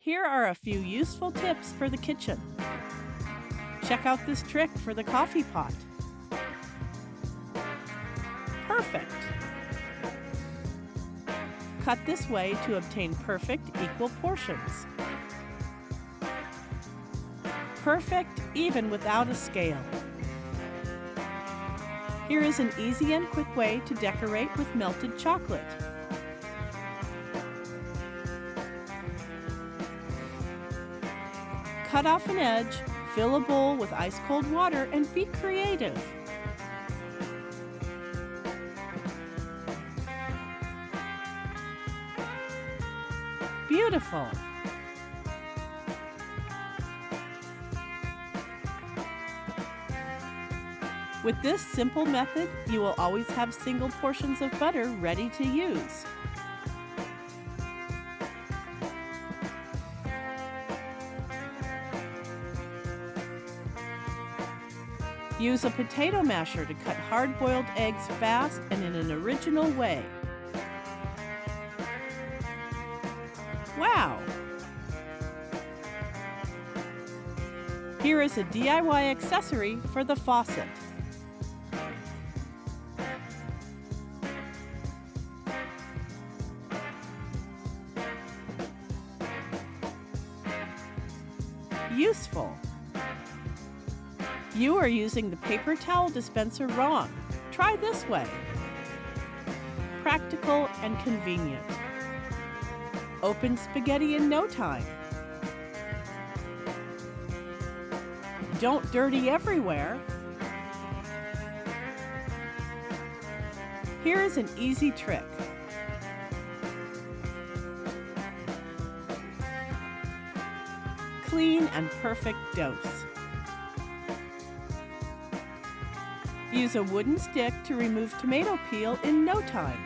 Here are a few useful tips for the kitchen. Check out this trick for the coffee pot. Perfect! Cut this way to obtain perfect equal portions. Perfect even without a scale. Here is an easy and quick way to decorate with melted chocolate. Cut off an edge, fill a bowl with ice-cold water, and be creative. Beautiful! With this simple method, you will always have single portions of butter ready to use. Use a potato masher to cut hard-boiled eggs fast and in an original way. Wow! Here is a DIY accessory for the faucet. Useful! You are using the paper towel dispenser wrong. Try this way. Practical and convenient. Open spaghetti in no time. Don't dirty everywhere. Here is an easy trick. Clean and perfect dose. Use a wooden stick to remove tomato peel in no time.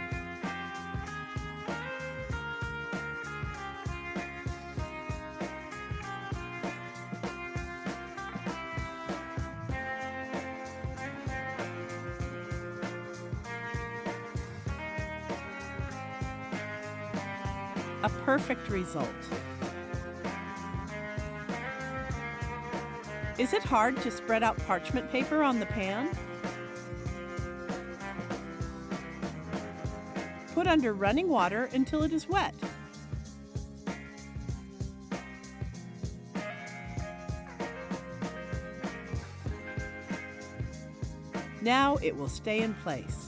A perfect result. Is it hard to spread out parchment paper on the pan? Put under running water until it is wet. Now it will stay in place.